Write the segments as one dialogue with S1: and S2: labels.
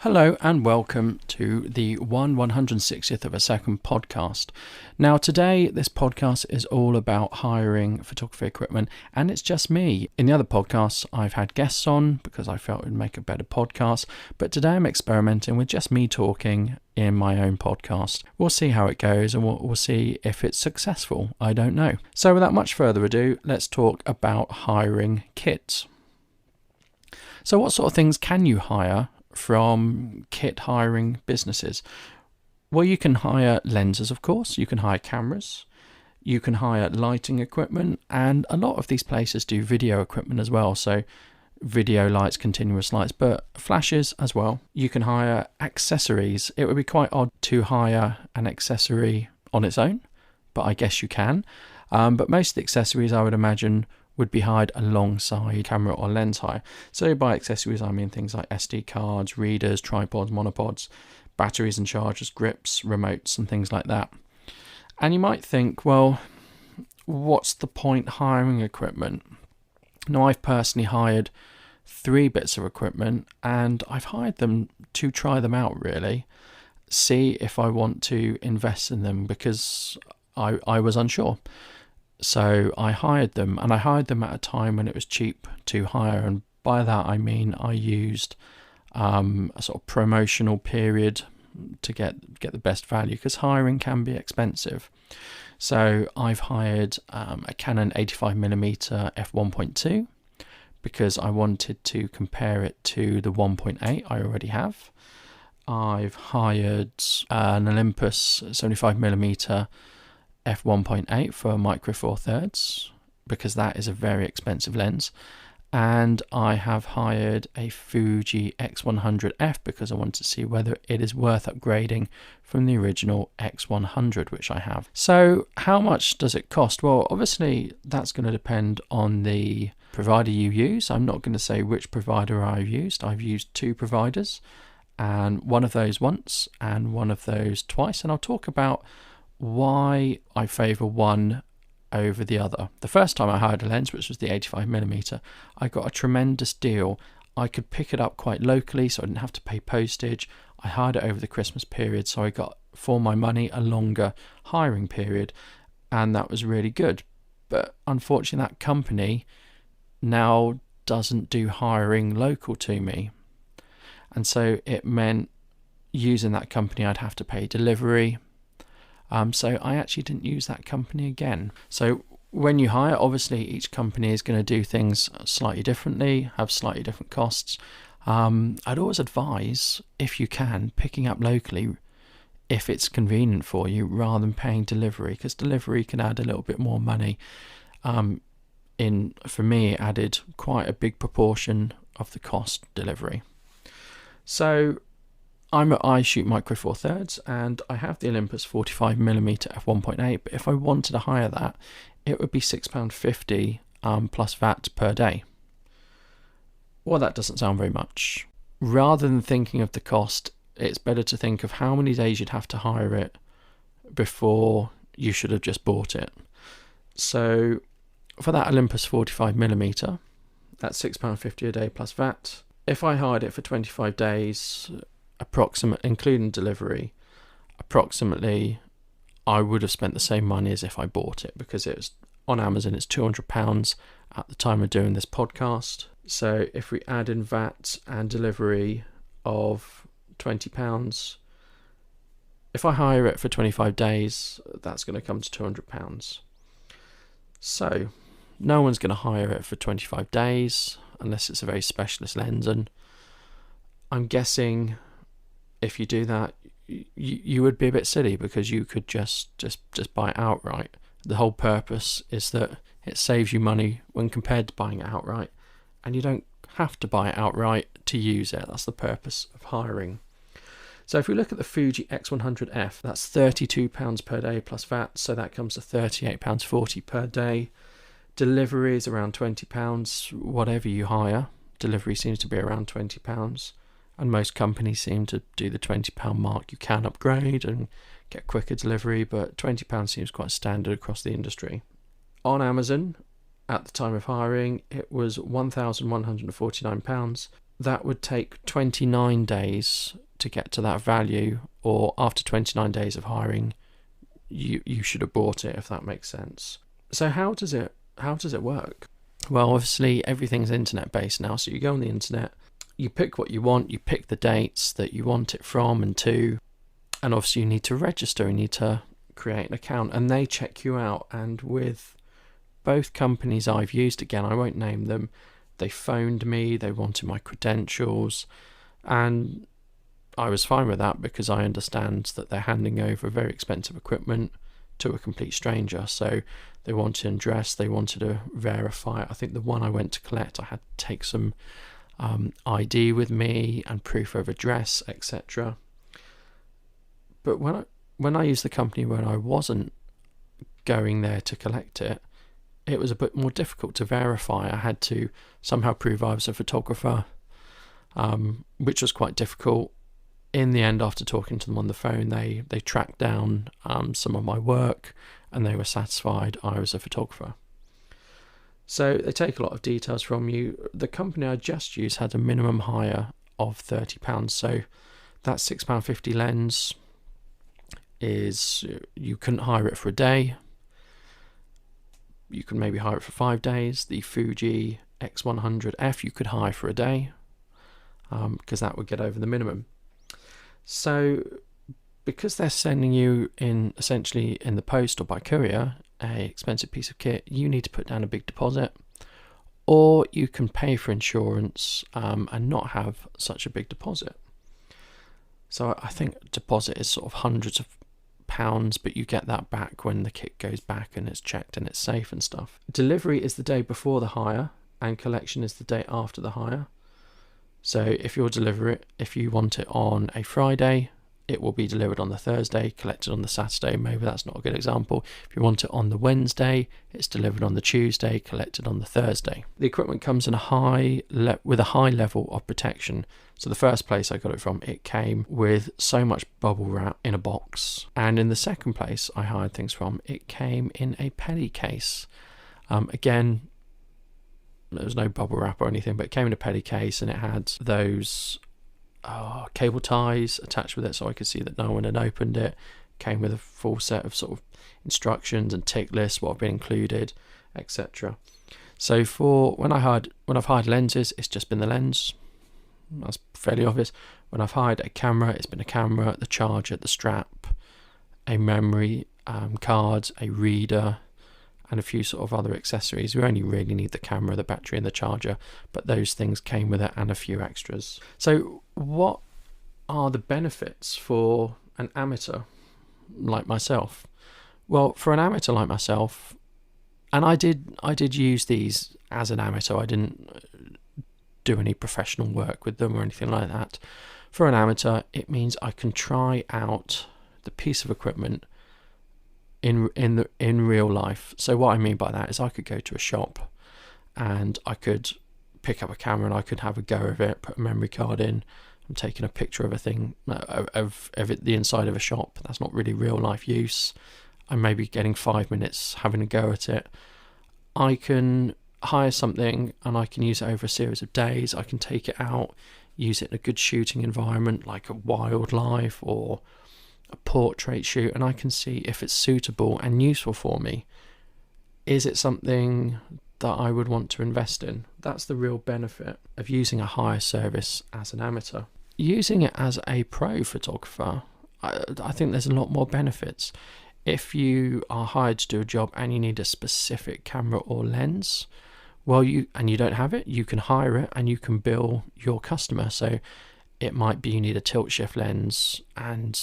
S1: Hello and welcome to the 1/160th of a second podcast. Now today this podcast is all about hiring photography equipment, and it's just me. In the other podcasts I've had guests on because I felt it would make a better podcast, but today I'm experimenting with just me talking in my own podcast. We'll see how it goes and we'll see if it's successful. I don't know. So without much further ado, let's talk about hiring kits. So what sort of things can you hire from kit hiring businesses? Well, you can hire lenses, of course, you can hire cameras, you can hire lighting equipment, and a lot of these places do video equipment as well, so video lights, continuous lights, but flashes as well. You can hire accessories. It would be quite odd to hire an accessory on its own, but I guess you can. But most of the accessories, I would imagine, would be hired alongside camera or lens hire. So by accessories I mean things like SD cards, readers, tripods, monopods, batteries and chargers, grips, remotes and things like that. And you might think, well, what's the point hiring equipment? Now, I've personally hired 3 bits of equipment, and I've hired them to try them out, really, see if I want to invest in them, because I was unsure. So I hired them, and I hired them at a time when it was cheap to hire, and by that I mean I used a sort of promotional period to get the best value, because hiring can be expensive. So I've hired a Canon 85mm f1.2 because I wanted to compare it to the 1.8 I already have. I've hired an Olympus 75mm f1.8 for micro four thirds because that is a very expensive lens, and I have hired a Fuji X100F because I want to see whether it is worth upgrading from the original X100 which I have. So how much does it cost? Well, obviously that's going to depend on the provider you use. I'm not going to say which provider I've used. I've used 2 providers, and one of those once and one of those twice, and I'll talk about why I favour one over the other. The first time I hired a lens, which was the 85mm, I got a tremendous deal. I could pick it up quite locally, so I didn't have to pay postage. I hired it over the Christmas period, so I got, for my money, a longer hiring period, and that was really good. But unfortunately, that company now doesn't do hiring local to me, and so it meant using that company I'd have to pay delivery. So I actually didn't use that company again. So when you hire, obviously each company is going to do things slightly differently, have slightly different costs. I'd always advise, if you can, picking up locally if it's convenient for you, rather than paying delivery, because delivery can add a little bit more money. For me, it added quite a big proportion of the cost delivery. So I shoot micro four thirds, and I have the Olympus 45mm f1.8, but if I wanted to hire that, it would be £6.50 plus VAT per day. Well, that doesn't sound very much. Rather than thinking of the cost, it's better to think of how many days you'd have to hire it before you should have just bought it. So for that Olympus 45mm, that's £6.50 a day plus VAT. If I hired it for 25 days, including delivery, approximately I would have spent the same money as if I bought it, because it was on Amazon. It's £200 at the time of doing this podcast. So if we add in VAT and delivery of £20, if I hire it for 25 days, that's going to come to £200. So no one's going to hire it for 25 days unless it's a very specialist lens, and I'm guessing if you do that, you would be a bit silly, because you could just buy it outright. The whole purpose is that it saves you money when compared to buying it outright, and you don't have to buy it outright to use it. That's the purpose of hiring. So if we look at the Fuji X100F, that's £32 per day plus VAT, so that comes to £38.40 per day. Delivery is around £20, whatever you hire. Delivery seems to be around £20. And most companies seem to do the £20 mark. You can upgrade and get quicker delivery, but £20 seems quite standard across the industry. On Amazon, at the time of hiring, it was £1,149. that would take 29 days to get to that value, or after 29 days of hiring, you should have bought it, if that makes sense. So how does it work? Well, obviously everything's internet based now, so you go on the internet, you pick what you want, you pick the dates that you want it from and to, and obviously you need to register, you need to create an account, and they check you out. And with both companies I've used, again, I won't name them, they phoned me, they wanted my credentials, and I was fine with that because I understand that they're handing over very expensive equipment to a complete stranger. So they wanted an address, they wanted to verify. I think the one I went to collect, I had to take some ID with me and proof of address, etc. But when I used the company when I wasn't going there to collect it, it was a bit more difficult to verify. I had to somehow prove I was a photographer, which was quite difficult. In the end, after talking to them on the phone, they tracked down some of my work, and they were satisfied I was a photographer. So they take a lot of details from you. The company I just used had a minimum hire of £30, so that £6.50 lens is, you couldn't hire it for a day. You could maybe hire it for 5 days. The Fuji X100F you could hire for a day, because that would get over the minimum. So because they're sending you in essentially in the post or by courier a expensive piece of kit, you need to put down a big deposit, or you can pay for insurance and not have such a big deposit. So I think deposit is sort of hundreds of pounds, but you get that back when the kit goes back and it's checked and it's safe and stuff. Delivery is the day before the hire, and collection is the day after the hire. So if you want it on a Friday, it will be delivered on the Thursday, collected on the Saturday. Maybe that's not a good example. If you want it on the Wednesday, it's delivered on the Tuesday, collected on the Thursday. The equipment comes in with a high level of protection. So the first place I got it from, it came with so much bubble wrap in a box. And in the second place I hired things from, it came in a penny case. Again, there was no bubble wrap or anything, but it came in a penny case, and it had those cable ties attached with it, so I could see that no one had opened it. Came with a full set of sort of instructions and tick lists, what have been included, etc. So for when I've hired lenses, it's just been the lens. That's fairly obvious. When I've hired a camera, it's been a camera, the charger, the strap, a memory card, a reader, and a few sort of other accessories. We only really need the camera, the battery and the charger, but those things came with it and a few extras. So what are the benefits for an amateur like myself? Well, for an amateur like myself, and I did use these as an amateur, I didn't do any professional work with them or anything like that. For an amateur, it means I can try out the piece of equipment in real life. So what I mean by that is I could go to a shop and I could pick up a camera and I could have a go of it, put a memory card in. I'm taking a picture of a thing of the inside of a shop. That's not really real life use. I'm maybe getting 5 minutes having a go at it. I can hire something and I can use it over a series of days. I can take it out, use it in a good shooting environment like a wildlife or a portrait shoot, and I can see if it's suitable and useful for me. Is it something that I would want to invest in? That's the real benefit of using a hire service as an amateur. Using it as a pro photographer, I think there's a lot more benefits. If you are hired to do a job and you need a specific camera or lens, well, you don't have it, you can hire it and you can bill your customer. So it might be you need a tilt shift lens and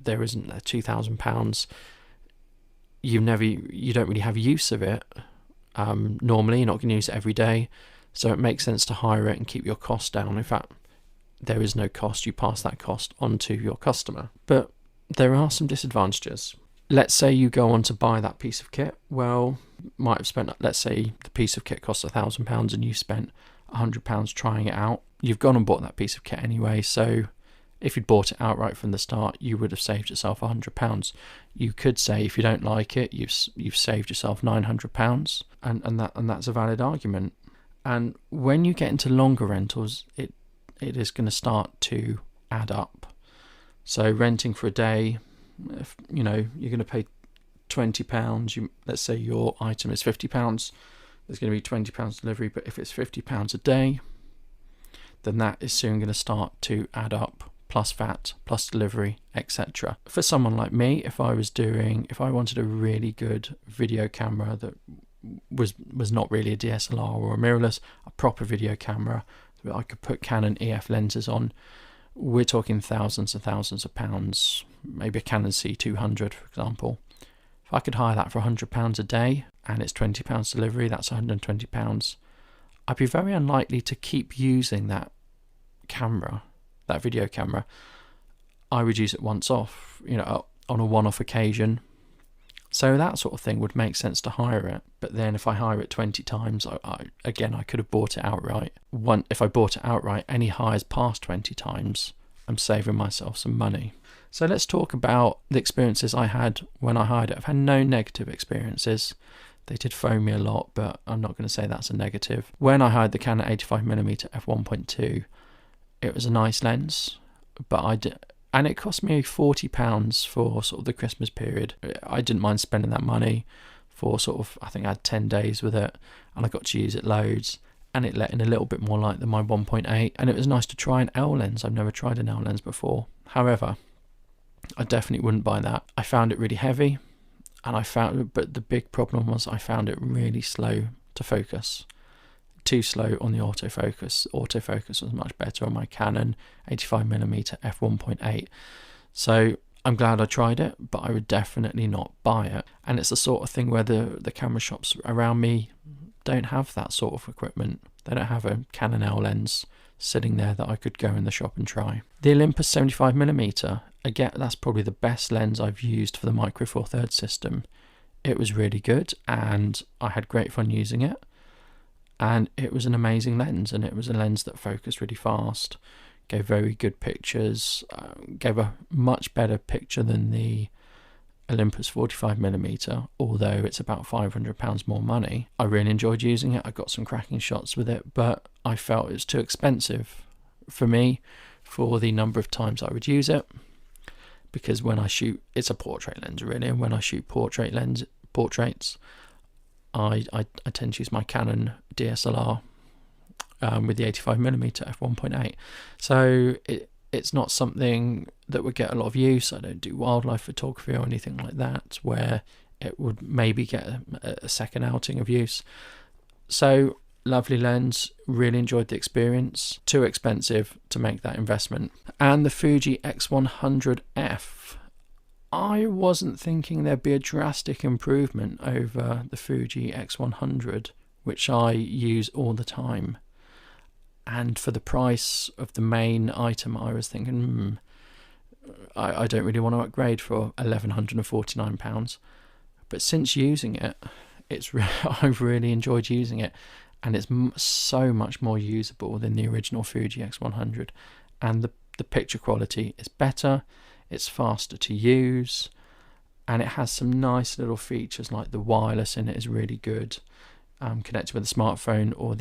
S1: there isn't £2,000. You don't really have use of it. Normally, you're not going to use it every day, so it makes sense to hire it and keep your cost down. In fact, there is no cost. You pass that cost on to your customer. But there are some disadvantages. Let's say you go on to buy that piece of kit. Well, might have spent, let's say the piece of kit costs £1,000 and you spent £100 trying it out. You've gone and bought that piece of kit anyway, so if you'd bought it outright from the start, you would have saved yourself £100. You could say if you don't like it, you've saved yourself £900, and that's a valid argument. And when you get into longer rentals, it it is going to start to add up. So renting for a day, if, you're going to pay £20. Let's say your item is £50. There's going to be £20 delivery, but if it's £50 a day, then that is soon going to start to add up, plus VAT, plus delivery, etc. For someone like me, if I wanted a really good video camera that was not really a DSLR or a mirrorless, a proper video camera that I could put Canon EF lenses on, we're talking thousands and thousands of pounds, maybe a Canon C200, for example. If I could hire that for £100 a day and it's £20 delivery, that's £120. I'd be very unlikely to keep using that camera, that video camera. I would use it once off, on a one-off occasion. So that sort of thing would make sense to hire it. But then if I hire it 20 times, I could have bought it outright. If I bought it outright, any hires past 20 times, I'm saving myself some money. So let's talk about the experiences I had when I hired it. I've had no negative experiences. They did phone me a lot, but I'm not going to say that's a negative. When I hired the Canon 85mm f1.2, it was a nice lens, and it cost me £40 for sort of the Christmas period. I didn't mind spending that money for I think I had 10 days with it, and I got to use it loads, and it let in a little bit more light than my 1.8, and it was nice to try an L lens. I've never tried an L lens before. However, I definitely wouldn't buy that. I found it really heavy, but the big problem was I found it really slow to focus. Too slow on the autofocus. Autofocus was much better on my Canon 85mm f1.8. So I'm glad I tried it, but I would definitely not buy it. And it's the sort of thing where the camera shops around me don't have that sort of equipment. They don't have a Canon L lens sitting there that I could go in the shop and try. The Olympus 75mm, again, that's probably the best lens I've used for the Micro Four Thirds system. It was really good, and I had great fun using it. And it was an amazing lens, and it was a lens that focused really fast, gave very good pictures, gave a much better picture than the Olympus 45mm, although it's about £500 more money. I really enjoyed using it. I got some cracking shots with it, but I felt it was too expensive for me for the number of times I would use it, because when I shoot, it's a portrait lens really, and when I shoot portraits, I tend to use my Canon DSLR with the 85mm f1.8. So it's not something that would get a lot of use. I don't do wildlife photography or anything like that, where it would maybe get a second outing of use. So lovely lens, really enjoyed the experience. Too expensive to make that investment. And the Fuji X100F. I wasn't thinking there'd be a drastic improvement over the Fuji X100, which I use all the time. And for the price of the main item, I was thinking, I don't really want to upgrade for £1,149. But since using it, I've really enjoyed using it, and it's so much more usable than the original Fuji X100. And the picture quality is better. It's faster to use, and it has some nice little features like the wireless in it is really good, connected with a smartphone or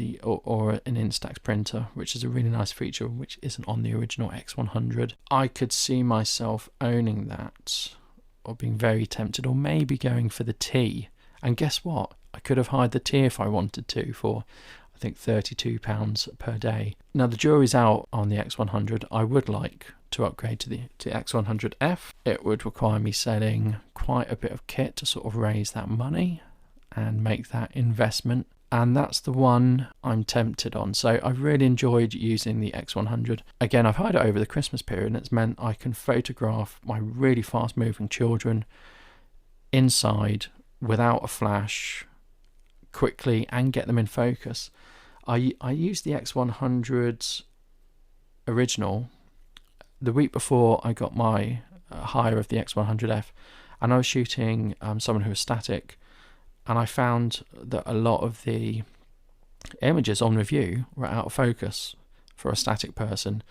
S1: an Instax printer, which is a really nice feature which isn't on the original X100. I could see myself owning that, or being very tempted, or maybe going for the T. And guess what? I could have hired the T if I wanted to for, I think, £32 per day. Now the jury's out on the X100. I would like to upgrade to the X100F. It would require me selling quite a bit of kit to sort of raise that money and make that investment, and that's the one I'm tempted on. So I've really enjoyed using the X100. Again, I've hired it over the Christmas period, and it's meant I can photograph my really fast moving children inside without a flash quickly and get them in focus. I used the X100 original the week before I got my hire of the X100F, and I was shooting someone who was static, and I found that a lot of the images on review were out of focus for a static person,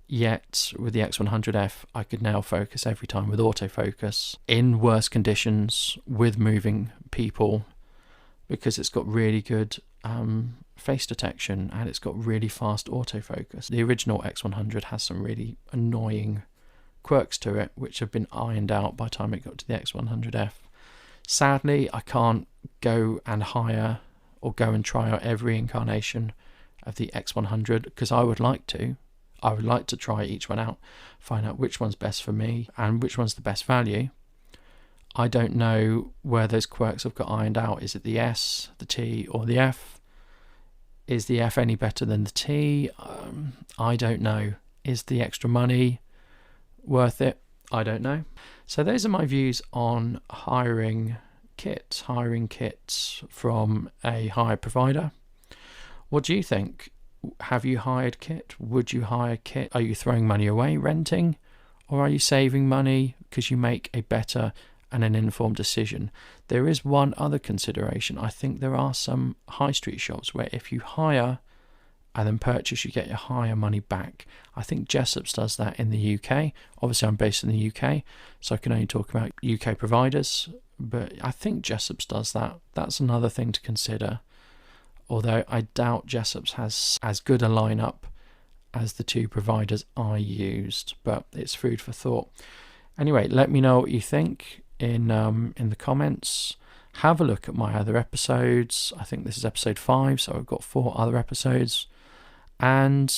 S1: yet with the X100F I could now focus every time with autofocus in worse conditions with moving people, because it's got really good face detection, and it's got really fast autofocus. The original X100 has some really annoying quirks to it, which have been ironed out by the time it got to the X100F. Sadly, I can't go and hire or go and try out every incarnation of the X100 because I would like to. I would like to try each one out, find out which one's best for me and which one's the best value. I don't know where those quirks have got ironed out. Is it the S, the T, or the F? Is the F any better than the T? I don't know. Is the extra money worth it? I don't know. So those are my views on hiring kits from a hire provider. What do you think? Have you hired kit? Would you hire kit? Are you throwing money away renting? Or are you saving money because you make a better and an informed decision? There is one other consideration. I think there are some high street shops where if you hire and then purchase, you get your hire money back. I think Jessops does that in the UK. Obviously, I'm based in the UK, so I can only talk about UK providers, but I think Jessops does that. That's another thing to consider, although I doubt Jessops has as good a lineup as the two providers I used, but it's food for thought. Anyway, let me know what you think in the comments. Have a look at my other episodes. I think this is episode 5, so I've got 4 other episodes. And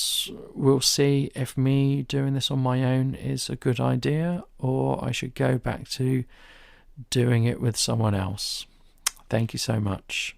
S1: we'll see if me doing this on my own is a good idea, or I should go back to doing it with someone else. Thank you so much.